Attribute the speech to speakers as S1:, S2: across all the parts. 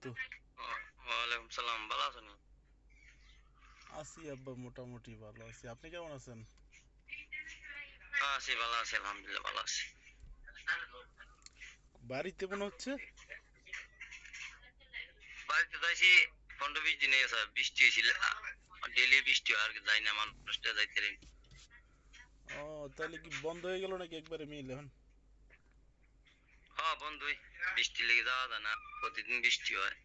S1: বারাকাতুহু।
S2: ওয়ালাইকুম সালাম, ভালো আছেন?
S1: আছি আব্বা, মোটামুটি ভালো আছি। আপনি কেমন আছেন?
S2: আছি, ভালো আছি, আলহামদুলিল্লাহ ভালো আছি।
S1: বাড়িতে মনে হচ্ছে।
S2: বাড়িতে যাইছি 15-20 দিন হয়ে গেছে, বৃষ্টি হয়েছিল, ডেলি বৃষ্টি হয় আর কি, যাই না, মানুষটা যাইতে পারি না।
S1: ও, তাহলে কি বন্ধ হয়ে গেল নাকি একবারে মিল এখন?
S2: হ্যাঁ বন্ধুই, বৃষ্টি লেগে যাওয়া যায় না, প্রতিদিন বৃষ্টি হয়।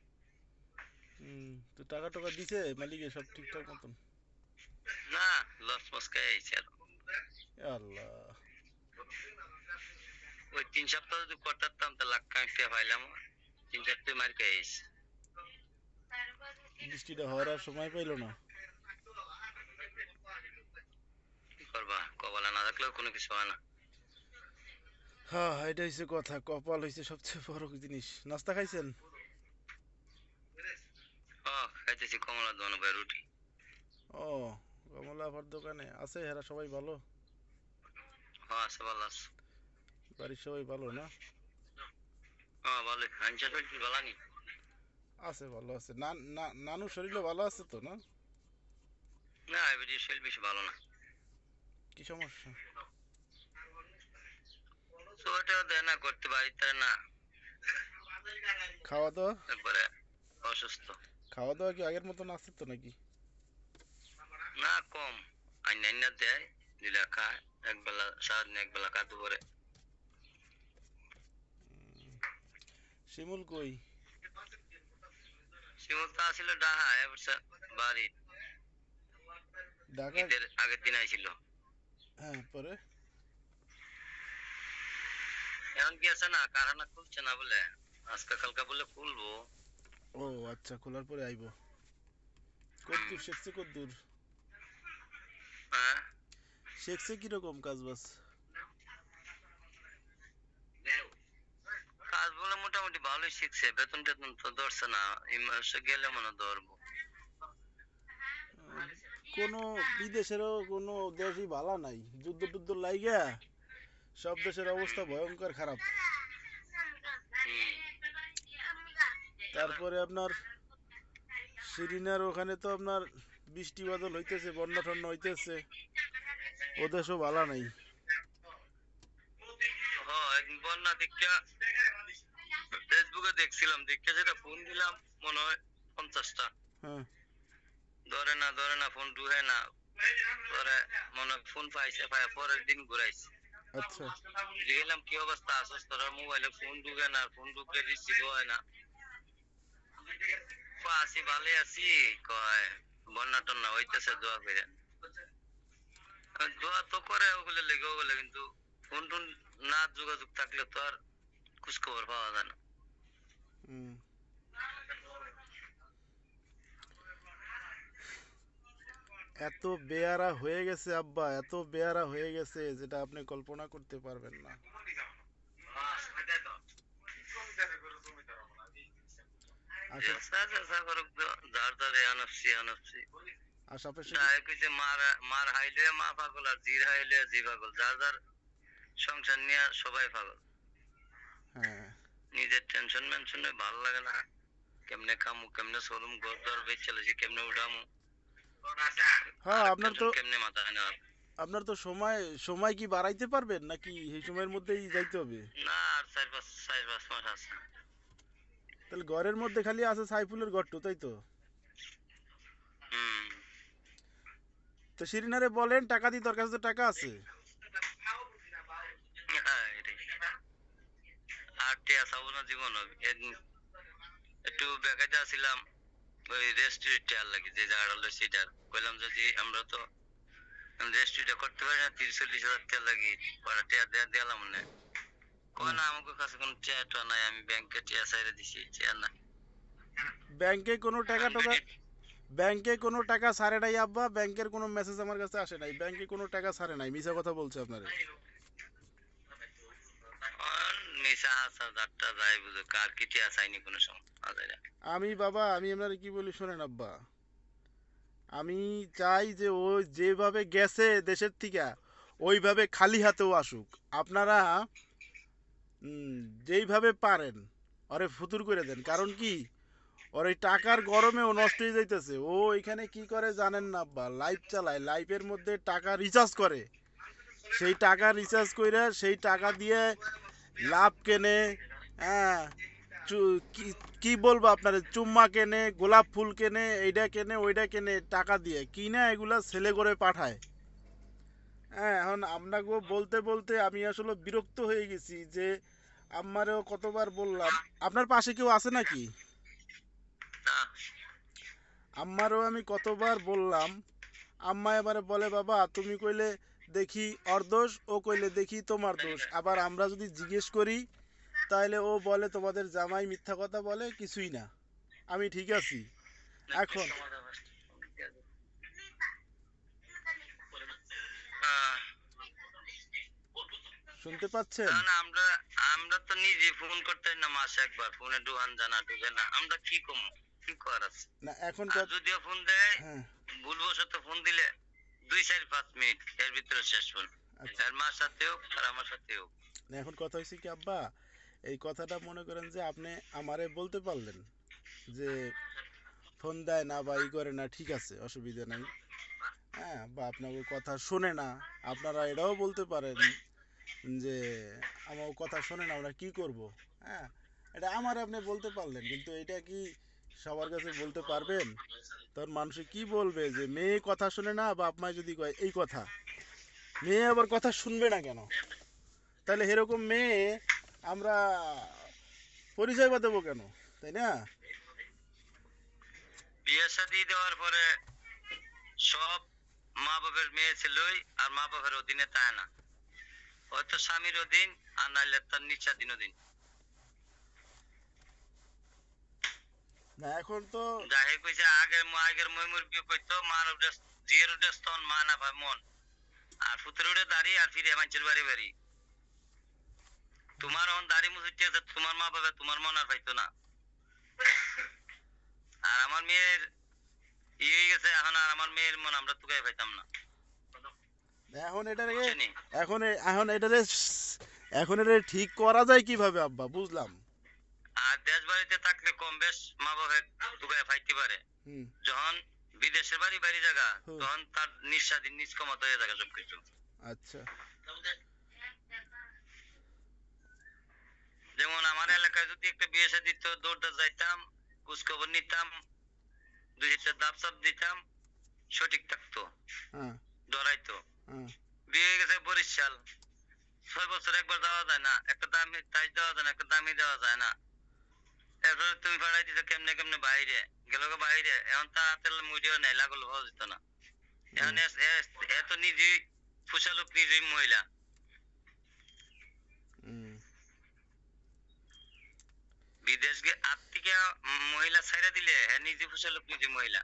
S1: তো টাকা টাকা দিছে মালিকে সব ঠিকঠাক মতন?
S2: না, লস মস খাই আইছি আর।
S1: এ আল্লাহ।
S2: ওই 3 সপ্তাহ যদি করতাম তাহলে লাখ কামিতে পাইলাম, 3-4 মার খাই আইছি।
S1: বৃষ্টিটা হওয়ার আর সময় পাইলো না।
S2: কি করবা, কপালে না থাকলেও কোনো কিছু হয় না।
S1: হ্যাঁ, এটা হচ্ছে কথা, কপাল হচ্ছে সবচেয়ে বড় জিনিস। নাস্তা খাইছেন?
S2: খাইতেছি কমলা দোকান ভাই, রুটি।
S1: ও, কমলা আপার দোকানে আছে, হেরা সবাই ভালো?
S2: আছে, ভালো আছে।
S1: বাড়ির সবাই ভালো না?
S2: ভালোই, হাঞ্চা কি ভালো নি?
S1: আছে, ভালো আছে। নানু শরীরও ভালো আছে তো না?
S2: না, এবারে শরীর বেশি ভালো না।
S1: কি সমস্যা?
S2: ছোট দেয় না, করতে পারিতে না,
S1: খাওয়া দাওয়া?
S2: একবারে অসুস্থ।
S1: খাওয়া দাওয়া কি আগের মতন আছে তো নাকি?
S2: না, কম। আইনা দেয়, দিলে খায়, একবেলা সারাদিন, একবেলা কাদু করে।
S1: শিমুল কই?
S2: শিমুল তো আসিল ডাহা, এবছর বাড়ি,
S1: ঢাকা?
S2: ঈদের আগের দিন আইছিল।
S1: হ্যাঁ, পরে?
S2: এখন কি আছে না, কারখানা খুলছে না বলে, আজকে কালকা বলে খুলবো।
S1: ও আচ্ছা, খোলার পরে আইব। কদ্দূর শেখছে, কদ্দূর
S2: হ্যাঁ,
S1: শেখছে, কিরকম কাজ বাজ?
S2: কাজ বলে মোটামুটি ভালোই শিখছে, বেতন টেতন তো ধরছে না, এই মাসে গেলে মনে হয় ধরবো।
S1: কোনো বিদেশেরও কোনো দেশই ভালো নাই, যুদ্ধ টুদ্ধ লাইগা সব দেশের অবস্থা ভয়ঙ্কর খারাপ। তারপরে আপনার সিরিনার ওখানে তো আপনার বৃষ্টি বাদল হইতেছে, বন্যা টন্যা হইতেছে, ও দেশও ভালো নাই।
S2: একদিন বন্যা দেখা ফেসবুকে দেখছিলাম, দেখে যেটা ফোন দিলাম, মনে হয় 50টা।
S1: হ্যাঁ।
S2: ধরে না, ফোন ঢুকে না। পরে মনে হয় ফোন পাইছে, পাই পরের দিন ঘুরাইছে।
S1: আচ্ছা।
S2: দেখলাম কি অবস্থা আসস, তোর মোবাইলে ফোন ঢুকে না, ফোন ঢুকলে রিসিভ হয় না। আছি, ভালো আছি, কয় বন্যা টন্যা হইতেছে, দোয়া করে। দোয়া তো করে ওগুলো লেগে, ওগুলো কিন্তু ফোন টোন না যোগাযোগ থাকলে তো আর খোঁজ খবর পাওয়া যায় না।
S1: হুম। এত বেয়ারা হয়ে গেছে আব্বা, এত বেয়ারা হয়ে গেছে যেটা আপনি কল্পনা করতে পারবেন না। আশা
S2: যার যারে আনছি আনছি,
S1: আশাপাশে
S2: যাই কইছে মার হাইলে মা পাগল, আর জির হাইলে জি পাগল, যার যার সংসার নিয়ে সবাই পাগল।
S1: হ্যাঁ।
S2: নিজের টেনশন মেনশনে ভালো লাগে না, কেমনে খামু, কেমনে চলুম, ঘর দর বেচে কেমনে উঠামু,
S1: হ্যাঁ,
S2: আর
S1: আপনার তো
S2: টেনশন কেমনে মাথায় নেওয়া।
S1: আপনার তো সময় সময় কি বাড়াইতে পারবেন নাকি এই সময়ের মধ্যেই যাইতে হবে?
S2: না, আর 4-5 মাস আছে।
S1: তাহলে ঘরের মধ্যে খালি আছে সাইফুলের ঘরটু, তাই তো?
S2: হুম।
S1: তো শিরিনারে বলেন টাকা দিই, তোর কাছে তো টাকা আছে।
S2: হ্যাঁ, এটাই। আর টিয়া চাবো না জীবন, একটু বেকাইতে আসছিলাম, ওই রেস্টুরেন্ট টিয়ার লাগে, যে জায়গাটা হলো সেটা কইলাম, যদি আমরা তো রেস্টুরেন্ট করতে পারি না, 30-40 হাজার টিয়া লাগি, ওরা টিয়া দেয়ালাম না। কয়
S1: হুম।
S2: না, আমাকে কাছে কোনো টিয়া টা নাই, আমি ব্যাংকে টিয়া চাইরে দিছি, টিয়া নাই।
S1: ব্যাংকে কোনো টাকা
S2: এখন
S1: টাকা
S2: দুইটি
S1: ব্যাংকে কোনো টাকা ছাড়ে নাই আব্বা, ব্যাংকের কোনো মেসেজ আমার কাছে আসে নাই, ব্যাংকে কোনো টাকা ছাড়ে নাই, মিছা কথা বলছে আপনারে।
S2: মিশা হাসা যাত্রা যাই বুঝো, কার কি টিয়া চাইনি কোনো সময় আজাইরা।
S1: আমি আপনারে কি বলি শোনেন আব্বা, আমি চাই যে ও যেভাবে গেছে দেশের থেকে ওইভাবে খালি হাতেও আসুক। আপনারা যেইভাবে পারেন ওরে ফুতুর করে দেন। কারণ কি, ওর এই টাকার গরমে ও নষ্ট হয়ে যাইতেছে। ও এখানে কি করে জানেন না আব্বা, লাইভ চালায়, লাইভের মধ্যে টাকা রিচার্জ করে, সেই টাকা রিচার্জ কইরা সেই টাকা দিয়ে লাভ কেনে। হ্যাঁ, কি কি বলবো আপনার, চুম্মা কেনে, গোলাপ ফুল কেনে, এইটা কেনে ওইটা কেনে টাকা দিয়ে কিনা, এগুলা ছেলে করে পাঠায়। হ্যাঁ, এখন আপনাকেও বলতে বলতে আমি আসলে বিরক্ত হয়ে গেছি যে আমারও কতবার বললাম। আপনার পাশে কেউ আছে নাকি?
S2: না,
S1: আম্মারও আমি কতবার বললাম, আম্মা এবারে বলে বাবা তুমি কইলে দেখি ওর দোষ, ও কইলে দেখি তোমার দোষ, আবার আমরা যদি জিজ্ঞেস করি তাহলে ও বলে তোমাদের জামাই মিথ্যা কথা বলে, কিছুই না, আমি ঠিক আছি। এখন
S2: হ্যাঁ,
S1: শুনতে পাচ্ছেন?
S2: কারণ আমরা আমরা তো নিজে ফোন করতে না, মাসে একবার ফোনে ডুহান জানা ঢুকে না, আমরা কি কম, কি করার আছে?
S1: না এখন
S2: আর যদিও ফোন দেয়,
S1: হ্যাঁ,
S2: ভুলবশত ফোন দিলে 2-4-5 মিনিট এর ভিতরে শেষ ফোন।
S1: আচ্ছা।
S2: আর মার সাথেও আর আমার সাথেও।
S1: না এখন কথা হয়েছে কি আব্বা, এই কথাটা মনে করেন যে আপনি আমারে বলতে পারলেন যে ফোন দেয় না বা ই করে না, ঠিক আছে অসুবিধা নাই। হ্যাঁ, বা আপনাকে কথা শোনে না, আপনারা এটাও বলতে পারেন যে আমার কথা শোনে না, আমরা কি করব। হ্যাঁ, এটা আমার আপনি বলতে পারলেন, কিন্তু এটা কি সবার কাছে বলতে পারবেন? তোর মানুষে কি বলবে যে মেয়ে কথা শোনে না, বাপ মা যদি কয় এই কথা, মেয়ে আবার কথা শুনবে না কেন? তাহলে এরকম মেয়ে আমরা পরিচয় বা দেবো কেন, তাই না?
S2: বিয়ে শাদী দেওয়ার পরে সব মা বাবার মেয়ে ছিলই, আর মা বাবার অধীনে তাই না, হয়তো স্বামীর অধীন, আর নাইলে তার নিঃস্বাধীন অধীন।
S1: না এখন তো
S2: যাই কইছে আগের ময়মুর বিয়ে কইতো মার উঠে জিয়ের উঠে স্তন মা না ভাই মন, আর ফুতের উঠে দাড়ি আর ফিরে মানুষের বাড়ি বাড়ি। তোমার এখন দাড়ি মুছিতে আছে, তোমার মা বাবা তোমার মন আর পাইতো না। আর আমার মেয়ের ইয়ে হয়ে গেছে, এখন আর আমার মেয়ের মন আমরা তুকাই পাইতাম না।
S1: এখন এটারে
S2: বুঝছেনি?
S1: এখন এখন এটারে এখন এটা ঠিক করা যায় কিভাবে আব্বা, বুঝলাম।
S2: আর দেশ বাড়িতে থাকলে কম বেশ মা বাবা তুকাই পাইতে পারে,
S1: হুম।
S2: যখন বিদেশের বাড়ি বাড়ি জায়গা,
S1: হুম।
S2: তখন তার নিঃস্বাধীন নিজ ক্ষমতা হয়ে জায়গা সবকিছু।
S1: আচ্ছা।
S2: যেমন আমার এলাকায় যদি একটা বিয়ে শাদী দিত, দৌড়তে যাইতাম, খোঁজখবর নিতাম, দুই একটা দাপ চাপ দিতাম, সঠিক থাকতো,
S1: হ্যাঁ।
S2: ডরাইতো।
S1: হ্যাঁ।
S2: বিয়ে হয়ে গেছে বরিশাল, 6 বছর একবার দেওয়া যায় না, একটা দামি তাই দেওয়া যায় না, একটা দামি দেওয়া যায় না। এরপরে তুমি পাঠাই দিছো কেমনে কেমনে বাইরে গেল, বাইরে এখন তা তেল মুড়িও নেই, লাগলো ভালো যেত না। এখন এত নিজেই ফুসালুক, নিজেই মহিলা।
S1: হুম।
S2: বিদেশ গে আর থেকে মহিলা ছাইরা দিলে হ্যাঁ নিজে ফুসালুক, নিজে মহিলা।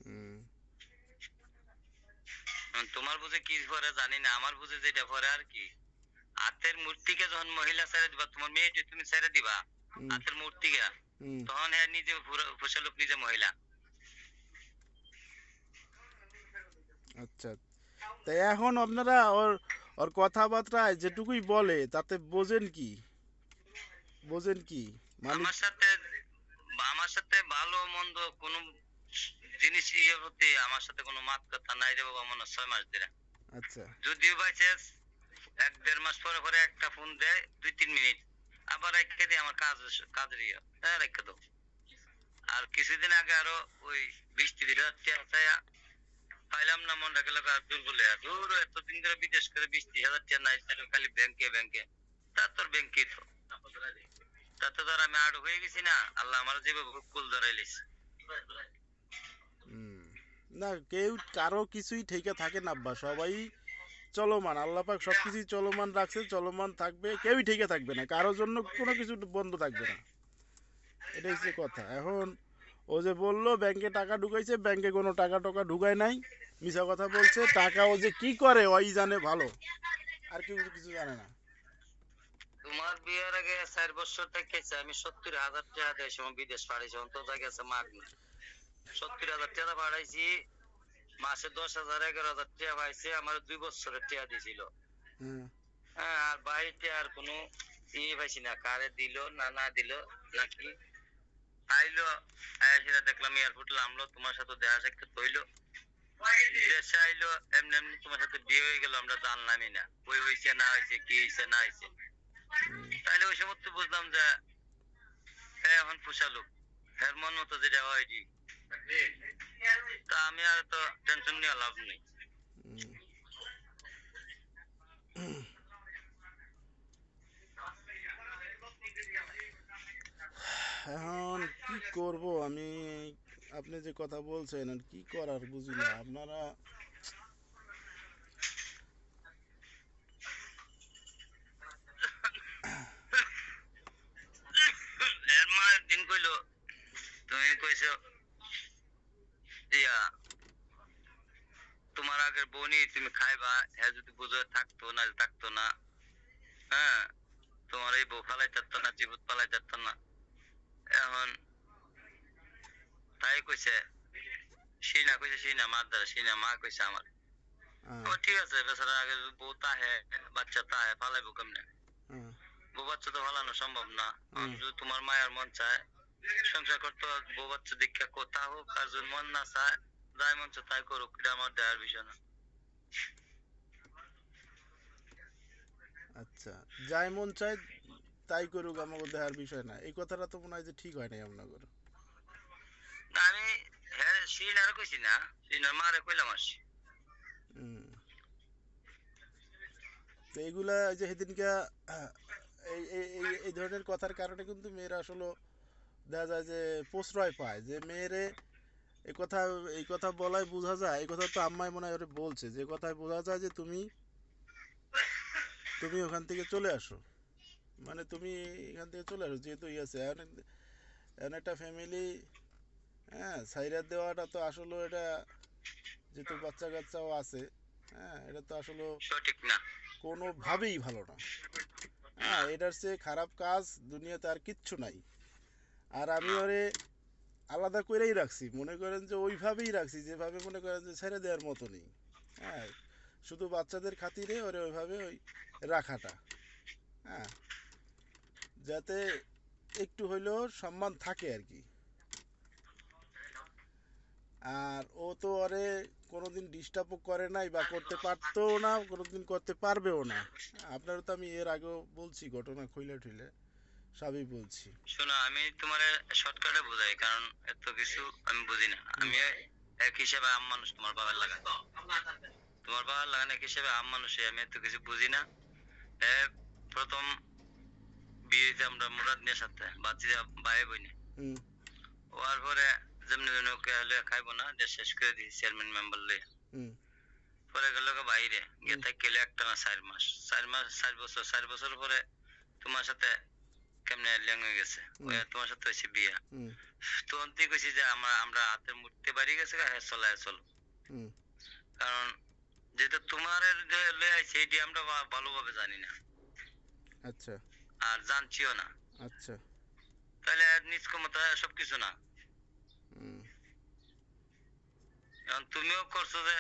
S1: হুম।
S2: তোমার বুঝে কি পরে জানি না, আমার বুঝে যেটা পরে আর কি, হাতের মূর্তিকে যখন মহিলা ছেড়ে দিবা, তোমার মেয়েটি তুমি ছেড়ে দিবা
S1: হুম।
S2: হাতের মূর্তিকে,
S1: হুম।
S2: তখন হ্যাঁ নিজে ফুসালুক, নিজে মহিলা।
S1: আচ্ছা, তাই এখন আপনারা ওর ওর কথাবার্তায় যেটুকুই বলে তাতে বোঝেন কি, বোঝেন কি মানে?
S2: আমার সাথে ভালো মন্দ কোন জিনিস ইয়ে হতে আমার সাথে কোনো মাত কথা নাই রে বাবা, মনে হয় 6 মাস ধরে।
S1: আচ্ছা।
S2: যদিও বাই চান্স 1-1.5 মাস পরে পরে একটা ফোন দেয় 2-3 মিনিট, আবার রেখে দিয়ে আমার কাজের ইয়ে রেখে দাও। আর কিছুদিন আগে আরো ওই 20-30 হাজার টাকা চাইয়া পাইলাম না, মন রাখে লাগা দুর্বল হয়ে দূর, এতদিন ধরে বিদেশ করে 20-30 হাজার টাকা নাই, খালি ব্যাংকে ব্যাংকে, তার তোর ব্যাংকে তো, তাতে ধর আমি আড় হয়ে গেছি না, আল্লাহ আমার যেভাবে কুল ধরাইলিস।
S1: হুম। না কেউ কারো কিছুই ঠিকই থাকে না আব্বা, সবাই চলমান, আল্লাহ পাক সবকিছুই চলমান রাখছে, চলমান থাকবে, কেউই ঠিকই থাকবে না, কারোর জন্য কোনো কিছু বন্ধ থাকবে না, এটাই হচ্ছে কথা। এখন ও যে বললো ব্যাংকে টাকা ঢুকাইছে, ব্যাংকে কোনো টাকা টাকা ঢুকায় নাই, মিছা কথা বলছে, টাকা ও যে কি করে ওই জানে ভালো, আর কেউ কিছু জানে না।
S2: তোমার বিয়ের আগে 4 বছর থেকেছে আমি 70,000 টাকা দিয়ে সময় বিদেশ পাঠাইছি, অন্তত গেছে মাগ না, 70,000 টাকা পাঠাইছি, মাসে 10,000 11,000 টাকা পাইছে, আমার 2 বছরের টাকা দিছিল।
S1: হ্যাঁ।
S2: হ্যাঁ, আর বাড়িতে আর কোনো ইয়ে পাইছি না, কারে দিল না না দিল, নাকি আইলো, আয়া সেটা দেখলাম এয়ারপোর্টে নামলো, তোমার সাথে দেখা সাক্ষাৎ হইলো, দেশে আইলো, এমনি এমনি তোমার সাথে বিয়ে হয়ে গেল, আমরা জানলামই না ওই হয়েছে না হয়েছে, কি হয়েছে না হয়েছে।
S1: হুম,
S2: তাইলে ওই সময় তো বুঝলাম যে এখন পোষা লোক, এর মন মতো যেটা হয় জি। তা আমি আর তো টেনশন নিয়ে লাভ নেই।
S1: হুম। এখন কি করব আমি, আপনি যে কথা বলছেন আর কি করার বুঝি না আপনারা।
S2: এর মা একদিন কইলো, তুমি কইছো ইয়া তোমার আগের বউনি তুমি খাইবা, হ্যাঁ যদি বুঝে থাকতো না থাকতো না, হ্যাঁ তোমার এই বউ ফালাই থাকতো না, জীবত ফালাই থাকতো না। এখন তাই কইছে, সিনা কইছে, সিনা মার দ্বারা, সিনা মা কইছে আমার,
S1: হ্যাঁ,
S2: ও ঠিক আছে বেচারা আগে বউ তাহে, বাচ্চা তাহে, ফালাইবো কেমনে?
S1: হ্যাঁ,
S2: বউ বাচ্চা তো ফালানো সম্ভব না।
S1: হ্যাঁ,
S2: যদি তোমার মায়ের মন চায় সংসার করতে, বউ বাচ্চা দীক্ষা কোথা হোক, আর যদি মন না চায় যাই মন চায় তাই করুক, এটা আমার দেওয়ার বিষয় না।
S1: আচ্ছা, যাই মন চায় তাই করুক, আমাকে দেখার বিষয় না, এই কথাটা তো মনে হয় যে ঠিক হয় নাই আপনাদের।
S2: না আমি, হ্যাঁ সিনারে কইছি না, সিনার মারে কইলাম আসছি।
S1: হুম। তো এইগুলা এই যে সেদিনকে এই ধরনের কথার কারণে কিন্তু মেয়েরা আসলে দেখা যায় যে প্রশ্রয় পায়, যে মেয়েরে এই কথা, এই কথা বলায় বোঝা যায়, এই কথা তো আম্মাই মনে হয় ওরে বলছে, যে কথায় বোঝা যায় যে তুমি তুমি ওখান থেকে চলে আসো, মানে তুমি এখান থেকে চলে আসো, যেহেতু আছে এখন, এখন একটা ফ্যামিলি, হ্যাঁ সাইরা দেওয়াটা তো আসলে এটা, যেহেতু বাচ্চা কাচ্চাও আছে, হ্যাঁ এটা তো আসলে
S2: সঠিক না।
S1: কোনোভাবেই ভালো না।
S2: না,
S1: হ্যাঁ এটার চেয়ে খারাপ কাজ দুনিয়াতে আর কিচ্ছু নাই। আর আমি
S2: না।
S1: ওরে আলাদা করেই রাখছি, মনে করেন যে ওইভাবেই রাখছি যেভাবে মনে করেন যে ছেড়ে দেওয়ার মতো নেই। হ্যাঁ, শুধু বাচ্চাদের খাতিরে ওরে ওইভাবে ওই রাখাটা, হ্যাঁ, যাতে একটু হইলেও সম্মান থাকে আর কি। আর ও তো ওরে কোনোদিন ডিস্টার্বও করে নাই বা করতে পারতো না, কোনোদিন করতে পারবেও না। আপনারা তো আমি এর আগেও বলছি, ঘটনা খুইলে ঠুইলে সবই বলছি।
S2: শোনো আমি তোমার শর্টকাটে বোঝাই, কারণ এত কিছু আমি বুঝি না।
S1: হুম,
S2: আমি এক হিসাবে আম মানুষ, তোমার বাবার লাগান, তোমার বাবার লাগান এক হিসাবে আম মানুষে, আমি এত কিছু বুঝি না। এ, প্রথম বিয়েতে আমরা মুরাদ নিয়ে সাথে বাচ্চা ভাই বোনে,
S1: হুম,
S2: হওয়ার পরে যেমনি যেন ওকে হলে খাইবো না, দেশ শেষ করে দিই চেয়ারম্যান মেম্বার লইয়া।
S1: হুম,
S2: পরে গেল বাইরে গিয়ে
S1: হুম,
S2: থাকলে একটা না 4 মাস, 4 মাস 4 বছর, 4 বছর পরে তোমার সাথে কেমনে ল্যাং হয়ে গেছে, ওই
S1: হুম,
S2: তোমার সাথে হয়েছে বিয়া।
S1: হুম,
S2: তখন তুই কইছি যে আমরা হাতের মুঠতে বাড়ি গেছে, হ্যাঁ চলে চলো।
S1: হুম।
S2: কারণ যেটা তোমার যে লয়ে আইছে এটি আমরা ভালোভাবে জানি না,
S1: আচ্ছা,
S2: আর জানছিও না।
S1: আচ্ছা,
S2: তাহলে নিজ ক্ষমতা সবকিছু না।
S1: হুম,
S2: এখন তুমিও করছো যে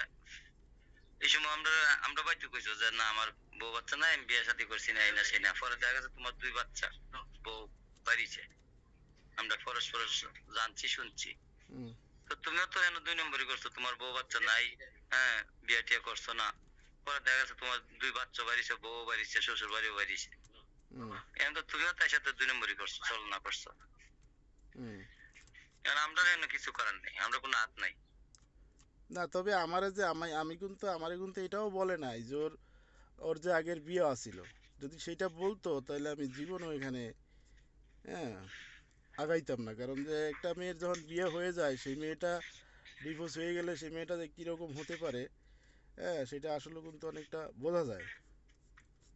S2: এই সময় আমরা আমরা বাইতে কইছো যে না আমার বউ বাচ্চা নাই, আমি বিয়ে শাদী করছি না, এই না সেই না। পরে দেখা গেছে তোমার 2 বাচ্চা, বউ বাড়িছে, আমরা পরস্পর জানছি শুনছি।
S1: হুম,
S2: তো তুমিও তো এনে 2 নম্বরই করছো, তোমার বউ বাচ্চা নাই, হ্যাঁ বিয়ে টিয়ে করছো না। পরে দেখা গেছে তোমার 2 বাচ্চা বাড়িছে, বউ বাড়িছে, শ্বশুর বাড়িও বাড়িছে।
S1: হুম,
S2: এখন তো তুমিও তার সাথে 2 নম্বরই করছো, চলনা করছো।
S1: হুম।
S2: এখন আমরা এনে কিছু করার নেই, আমরা কোনো হাত নাই।
S1: না তবে আমারে যে আমি কিন্তু, আমারে কিন্তু এটাও বলে নাই যে ওর, ওর যে আগের বিয়ে আছিল, যদি সেটা বলতো তাহলে আমি জীবনও এখানে, হ্যাঁ, আগাইতাম না। কারণ যে একটা মেয়ের যখন বিয়ে হয়ে যায়, সেই মেয়েটা ডিভোর্স হয়ে গেলে সেই মেয়েটা যে কীরকম হতে পারে, হ্যাঁ সেটা আসলে কিন্তু অনেকটা বোঝা যায়।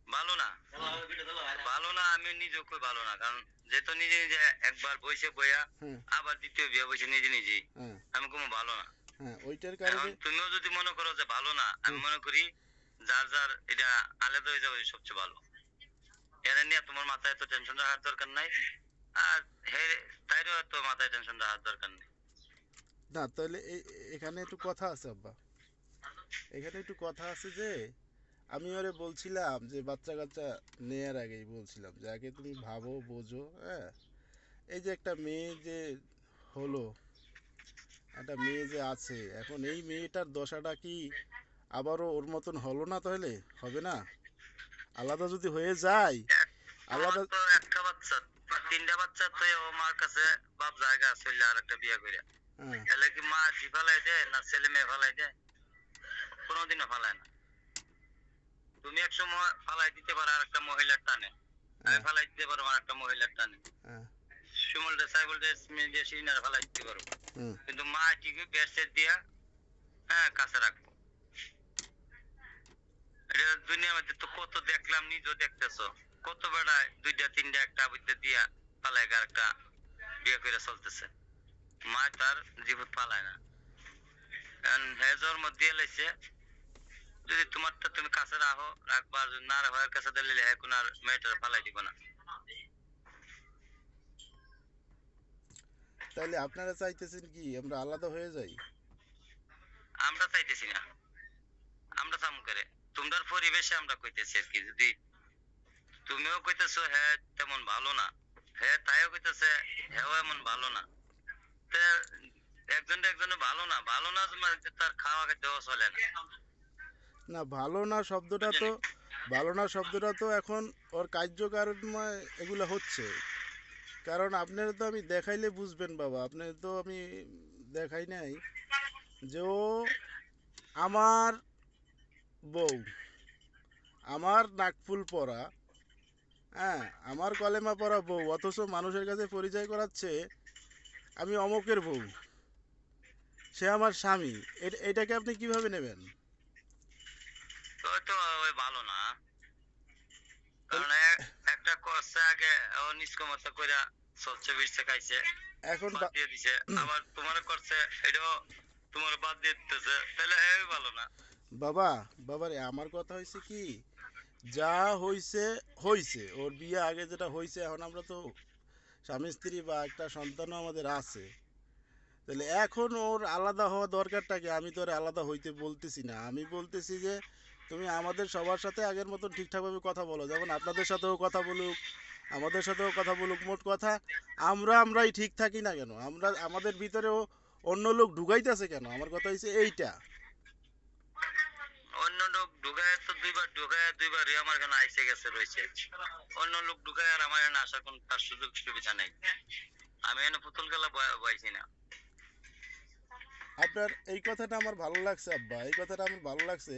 S2: ভালো না,
S1: হুম,
S2: ভালো না, আমি নিজেও কই ভালো না। কারণ যেহেতু নিজে নিজে একবার বইছে বইয়া
S1: হ্যাঁ,
S2: আবার দ্বিতীয় বিয়ে বইছে নিজে নিজেই,
S1: হ্যাঁ,
S2: আমি কোনো ভালো না।
S1: হ্যাঁ ওইটার
S2: এখন
S1: কারণে।
S2: তুমিও যদি মনে করো যে ভালো না, আমি
S1: হুম,
S2: মনে করি যার যার এটা আলাদা হয়ে যাবে সবচেয়ে ভালো। এরা নিয়ে তোমার মাথায় এত টেনশন রাখার দরকার নাই। আর হে, তাইরও এত মাথায় টেনশন রাখার দরকার নেই।
S1: না তাহলে এখানে একটু কথা আছে আব্বা, এখানে একটু কথা আছে যে আমি ওরে বলছিলাম যে বাচ্চা কাচ্চা নেয়ার আগেই বলছিলাম যে আগে তুমি ভাবো বোঝো, হ্যাঁ, এই যে একটা মেয়ে যে হলো, একটা মেয়ে যে আছে এখন, এই মেয়েটার দশাটা কি আবারও ওর মতন হলো না? তাহলে হবে না? আলাদা যদি হয়ে যায়,
S2: আমার
S1: আলাদা।
S2: তো একটা বাচ্চা, তিনটা বাচ্চা তো ও মার কাছে বাপ জায়গা আছে আর একটা বিয়ে করে।
S1: হ্যাঁ,
S2: তাহলে কি মা জি ফালাই দেয় না ছেলে মেয়ে ফালাই দেয়? কোনোদিনও ফালায় না। তুমি এক সময় ফালাই দিতে পারো আর একটা মহিলার টানে, আমি
S1: হ্যাঁ,
S2: ফালাই দিতে পারো আর একটা মহিলার টানে,
S1: হ্যাঁ,
S2: শিমুল ডে সাইবল ডে দিয়ে সিনার ফালাই দিতে পারো,
S1: হুম।
S2: কিন্তু মা ঠিকই বেড সেট দিয়া হ্যাঁ কাছে রাখবো। এটা দুনিয়ার মধ্যে তো কত দেখলাম, নিজেও দেখতেছো, কত বেড়ায় দুইটা তিনটা একটা আবিদ্যা দিয়া ফালাই আর একটা বিয়ে করে চলতেছে। মা তার জীবন পালায় না, কারণ হে জন্ম দিয়ে লাইছে। যদি তোমারটা তুমি কাছে রাখো রাখবা, আর যদি না রাখো এর কাছে দিলে এখন আর মেয়েটার ফালাই দিব না।
S1: তাহলে আপনারা চাইতেছেন কি আমরা আলাদা হয়ে যাই?
S2: আমরা চাইতেছি না, আমরা চাম করে তোমার পরিবেশে আমরা কইতেছি আর কি। যদি তুমিও কইতেছো হ্যাঁ তেমন ভালো না, হ্যাঁ তাইও কইতেছে হ্যাঁ এমন ভালো না, তে একজন একজনের ভালো না, ভালো না মানে তার খাওয়া খেতেও চলে না,
S1: না, ভালো না শব্দটা
S2: বুঝলি?
S1: তো, ভালো না শব্দটা তো এখন ওর কার্যকারণময় এগুলো হচ্ছে। কারণ আপনারা তো আমি দেখাইলে বুঝবেন বাবা, আপনার তো আমি দেখাই নাই যে ও আমার বউ, আমার নাকফুল পরা, হ্যাঁ, আমার কলেমা পরা বউ, অথচ মানুষের কাছে পরিচয় করাচ্ছে আমি অমকের বউ, সে আমার স্বামী। এটাকে আপনি কিভাবে নেবেন?
S2: তো তো ওই ভালো না,
S1: তাহলে
S2: কারণ একটা করছে আগে ও নিষ্কমতা কইরা চলছে বিরছে খাইছে
S1: এখন
S2: বাদ দিয়ে দিছে, আবার তোমার করছে এটাও তোমার বাদ দিয়ে দিতেছে, তাহলে এই ভালো না।
S1: বাবা, বাবারে আমার কথা হয়েছে কি, যা হইছে হইছে, ওর বিয়ে আগে যেটা হইছে, এখন আমরা তো স্বামী স্ত্রী বা একটা সন্তানও আমাদের আছে। তাহলে এখন ওর আলাদা হওয়া দরকারটা কি? আমি তো ওর আলাদা হইতে বলতেছি না, আমি বলতেছি যে তুমি আমাদের সবার সাথে আগের মতন ঠিকঠাকভাবে কথা বলো, যেমন আপনাদের সাথেও কথা বলুক, আমাদের সাথেও কথা বলুক। মোট কথা, আমরাই ঠিক থাকি না কেন? আমরা আমাদের ভিতরেও অন্য লোক ঢুকাইতেছে কেন? আমার কথা হচ্ছে এইটা।
S2: অন্য লোক ঢুকায় তো দুইবার ঢুকায়, দুইবারই আমার এখানে আইসে গেছে রয়েছে। অন্য লোক ঢুকায় আর আমার এখানে আসার কোন তার সুযোগ সুবিধা নেই। আমি এখানে পুতুল খেলা বইছি না।
S1: আপনার এই কথাটা আমার ভালো লাগছে আব্বা, এই কথাটা আমার ভালো লাগছে।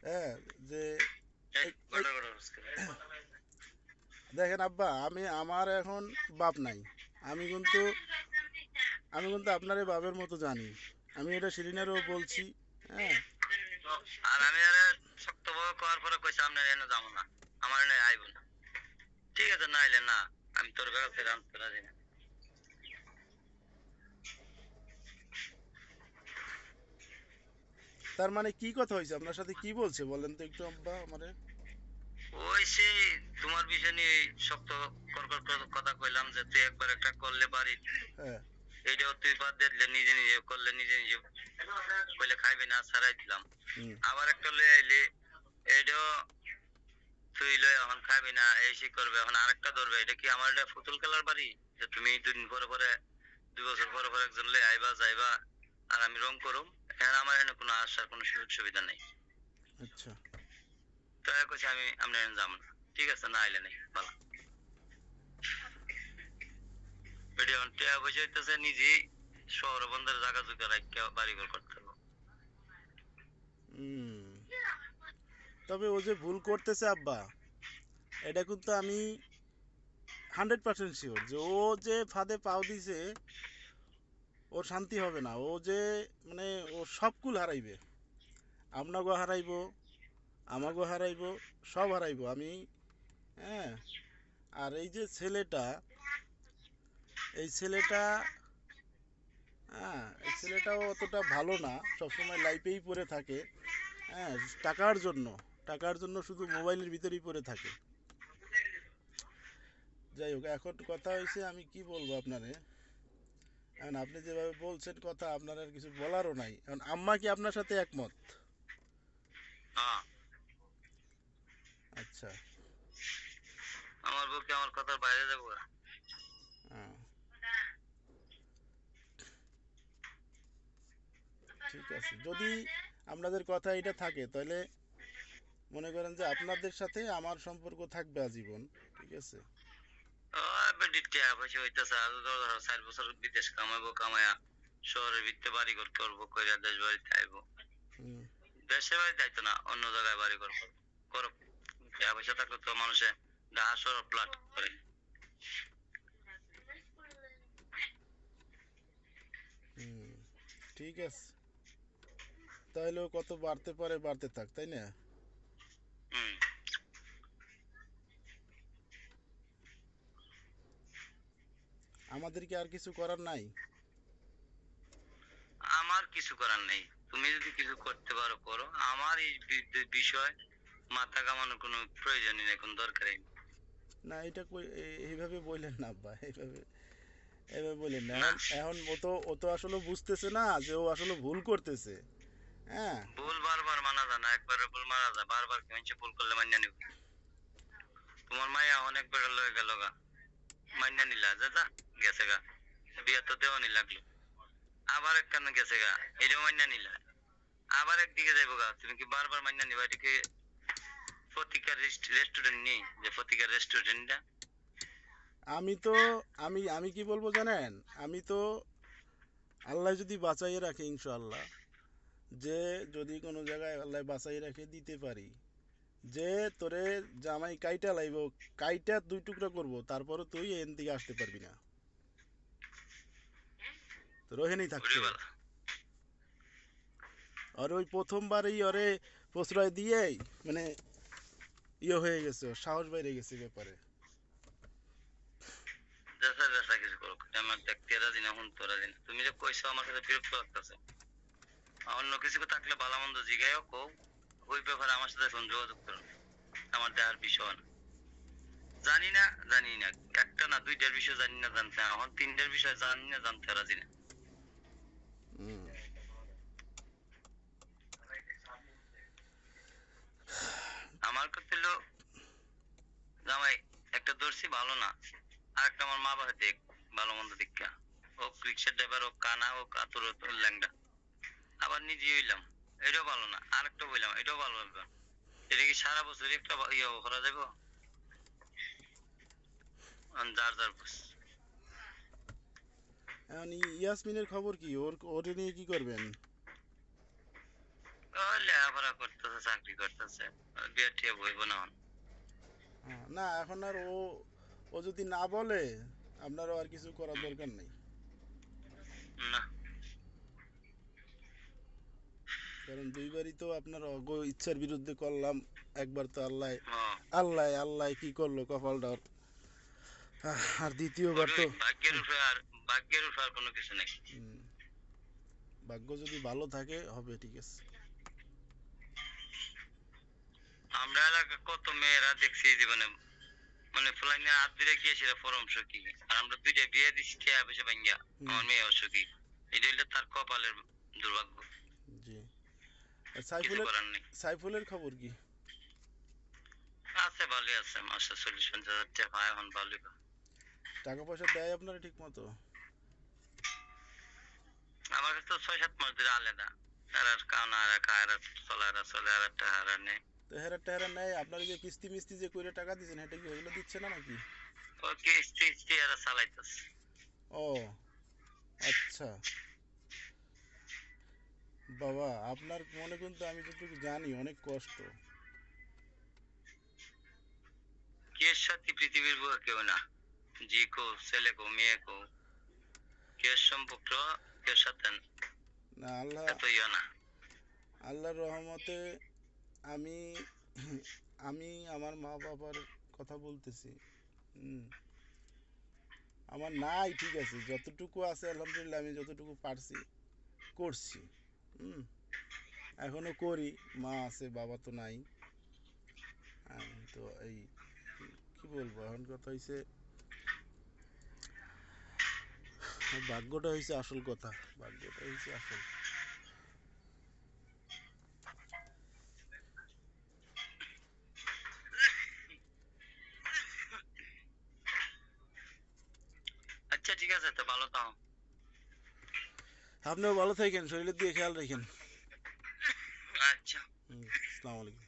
S1: হ্যাঁ, যে
S2: এই
S1: এই এই
S2: গড় গড় করে।
S1: দেখেন আব্বা, আমার এখন বাপ নাই। আমি কিন্তু আপনার এই বাপের মতো জানি। আমি এটা শিরিনেরও বলছি। হ্যাঁ,
S2: আর আমি আরে শক্ত ভাবে করার পরে কইছি আপনার এনে যাবো না, আমার এনে আইব না। ঠিক আছে না আইলে না, আমি তোর কাছে আনতে রাজি না।
S1: তার মানে কি কথা হয়েছে আপনার সাথে? কি বলছে বলেন তো একটু আব্বা আমারে।
S2: ওই সেই তোমার বিষয় নিয়ে শক্ত কর্কট কথা কইলাম যে তুই একবার একটা করলে বাড়ি,
S1: হ্যাঁ,
S2: এইটাও তুই বাদ দিলে নিজে নিজে করলে নিজে নিজে কইলে খাইবি না ছাড়াই দিলাম।
S1: হুম,
S2: আবার একটা লয়ে আইলি, এইটাও তুই লয়ে এখন খাবি না, এই সে করবে, এখন আরেকটা ধরবে। এটা কি আমার এটা পুতুল খেলার বাড়ি যে তুমি দুদিন পরে পরে 2 বছর পরে পরে একজন লয়ে আইবা যাইবা আর আমি রং করুম? এখানে আমার এখানে কোনো আসার কোনো সুযোগ সুবিধা নেই।
S1: আচ্ছা,
S2: তো কইছি আমি আপনার এখানে যাবো না। ঠিক আছে না আইলে নেই বলা। এটা এখন টিয়া পয়সা হইতেছে নিজেই শহর বন্ধের জায়গা জুগা রাখিয়া বাড়ি ঘর করতে হবে।
S1: হুম। তবে ও যে ভুল করতেছে আব্বা, এটা কিন্তু আমি 100% শিওর যে ও যে ফাঁদে পাও দিছে, ওর শান্তি হবে না। ও যে মানে ও সবকুল হারাইবে, আপনাকেও হারাইবো, আমাকেও হারাইবো, সব হারাইবো আমি। হ্যাঁ, আর এই যে ছেলেটা, এই ছেলেটা, হ্যাঁ, এই ছেলেটাও অতটা ভালো না, সবসময় লাইফেই পড়ে থাকে। হ্যাঁ, টাকার জন্য, টাকার জন্য শুধু মোবাইলের ভিতরেই পড়ে থাকে। যাই হোক, এখন কথা হয়েছে আমি কি বলবো আপনারে। এখন আপনি যেভাবে বলছেন কথা, আপনার আর কিছু বলারও নাই। এখন আম্মা কি আপনার সাথে একমত?
S2: হ্যাঁ,
S1: আচ্ছা,
S2: আমার বউকে আমার কথার বাইরে যাবো না।
S1: হ্যাঁ, ঠিক আছে। যদি আপনাদের কথা এটা থাকে তাহলে মনে করেন যে আপনাদের সাথে আমার সম্পর্ক থাকবে আজীবন, ঠিক আছে।
S2: ও বেটি টিয়া পয়সা হইতেছে আর ধরো 4 বছর বিদেশ কামাইবো, কামায়া শহরের ভিত্তে বাড়ি ঘর করবো, কইরা দেশ বাড়িতে আইবো।
S1: হুম,
S2: দেশের বাড়িতে আইতো না, অন্য জায়গায় বাড়ি ঘর করবো। করো, টিয়া পয়সা থাকলে তো মানুষে ঢাকা শহর প্লাট করে।
S1: হুম, ঠিক আছে। তাহলেও কত বাড়তে পারে, বাড়তে থাক, তাই না?
S2: হুম।
S1: আমাদের কি আর কিছু করার নাই?
S2: আমার কিছু করার নেই, তুমি যদি কিছু করতে পারো করো, আমার এই বিষয় মাথা কামানোর কোনো প্রয়োজনই নেই, কোনো দরকারই নেই।
S1: না, এটা এইভাবে বললেন না আব্বা, এইভাবে এইভাবে বললেন না।
S2: না,
S1: এখন এখন ও তো আসলে বুঝতেছে না যে ও আসলে ভুল করতেছে। হ্যাঁ।
S2: ভুল বারবার মানা যায় না, একবার ভুল মানা যায়, বারবার কি মানুষে ভুল করলে মান্য নিব? তোমার মায়া অনেকবার লয়ে গেল গা, মান্য নিলা যা যা, গেছে গা, বিয়া তো দেওয়া নি লাগলো, আবার একখান গেছে গা, এটাও মান্য নিলা, আবার একদিকে যাইবো গা, তুমি কি বারবার মান্য নিবা? এটা কি ফতিকার রেস্টুরেন্ট নেই যে ফতিকার রেস্টুরেন্টটা?
S1: আমি তো আমি আমি কি বলবো জানেন? আমি তো আল্লাহ যদি বাঁচাইয়ে রাখে ইনশাআল্লাহ, যে যদি কোনো জায়গায় আল্লাহ বাঁচাই রাখে দিতে পারি, যে তোরে জামাই কাইটা লাইব, কাইটা 2 টুকরা করব, তারপরে তুই এন দিকে আসতে পারবি না, তোর ওখানেই থাকতে
S2: ওরে
S1: হবে।
S2: বালা,
S1: আর ওই প্রথমবারই ওরে প্রশ্রয় দিয়েই মানে ইয়ে হয়ে গেছে, ওর সাহস বাইরে গেছে ব্যাপারে।
S2: যাচা যাচা কিছু করো, আমার দেখতে রাজি না, শুনতে রাজি না। তুমি যে কইছো আমার কাছে বিরক্ত লাগতেছে। অন্য কিছু থাকলে ভালো মন্দ জিগাইও কও, ওই ব্যাপারে আমার সাথে এখন যোগাযোগ করো না। আমার দেখার বিষয় না। জানি না, জানি না, একটা না দুইটার বিষয় জানি না জানতে, এখন তিনটার বিষয় জানি না জানতে রাজি না।
S1: হুম।
S2: আমার কথা হলো জামাই একটা ধরছি ভালো না, আর একটা আমার মা বাবা দেখ, ভালো মন্দ দীক্ষা। ও রিক্সার ড্রাইভার, ও কানা, ও কাতর, ও ল্যাংডা। আবার নিজে হইলাম, এটাও ভালো না, আর একটা বললাম এটাও ভালো লাগবে না। এটা কি সারা বছর একটা ইয়ে করা যাবো? যার যার বুঝ।
S1: এখন ইয়াসমিনের খবর কি? ওরে নিয়ে কি করবেন?
S2: ও লেখাপড়া করতেছে, চাকরি করতেছে, বিয়ে টিয়ে বইব না এখন।
S1: না, এখন আর ও ও যদি না বলে আপনারও আর কিছু করার দরকার নেই।
S2: না।
S1: কারণ দুইবারই তো আপনার ইচ্ছার বিরুদ্ধে করলাম। একবার তো আল্লাহ
S2: ও,
S1: আল্লাহ আল্লাহ কি করলো কপালটা ওর। আর দ্বিতীয়বার তো
S2: ওই ভাগ্যের উপরে আর, ভাগ্যের উপরে আর কোনো কিছু নেই।
S1: হুম, ভাগ্য যদি ভালো থাকে হবে, ঠিক আছে।
S2: আমরা এলাকা কত মেয়েরা দেখছি এই জীবনে, মানে ফুলাইনে হাত ধরে গিয়ে সেটা পরমশ কি, আর আমরা দুইটা বিয়ে দিচ্ছি খেয়ে বসে ভাঙ্গা,
S1: হুম,
S2: আমার মেয়ে অসুখী। এটা হইলে তার কপালের দুর্ভাগ্য,
S1: জি। আর
S2: কিছু
S1: সাইফুলের
S2: করার নেই।
S1: সাইফুলের খবর কি?
S2: আছে, ভালোই আছে, মাসে 40-50 হাজার টাকা পায়, এখন ভালোই পায়।
S1: টাকা পয়সা দেয় আপনারা ঠিক মতো?
S2: আমার কাছে তো 6-7 মাস ধরে আলাদা, এরা কানা, এরা খায়, এরা চলে, এরা চলে, এরা টাকা এরা নেই।
S1: তেহারা টেহারা নেয়? আপনার যে কিস্তি মিস্তি যে কইরে টাকা দিচ্ছেন, এটা কি ওগুলো দিচ্ছে না নাকি?
S2: ও কিস্তি টিস্তি এরা চালাইতেছে।
S1: ও, আচ্ছা। বাবা, আপনার মনে কিন্তু আমি যতটুকু জানি অনেক কষ্ট।
S2: কের সাথে পৃথিবীর বুকে কেউ না, জি কো, ছেলে কো, মেয়ে কো, কের সম্পর্ক কের সাথে
S1: না,
S2: এত ইয়ে না।
S1: আল্লাহর রহমতে আমি আমি আমার মা বাবার কথা বলতেছি। হুম, আমার নাই, ঠিক আছে, যতটুকু আছে আলহামদুলিল্লাহ আমি যতটুকু পারছি করছি। হুম, এখনো করি। মা আছে, বাবা তো নাই। তো এই কি বলবো, এখন কথা হইছে ভাগ্যটা হইছে আসল কথা। ভাগ্যটা হইছে আসল।
S2: তো ভালো থাও।
S1: আপনিও ভালো থাকেন, শরীরের দিকে খেয়াল রাখেন।
S2: আচ্ছা।
S1: আসসালামু আলাইকুম।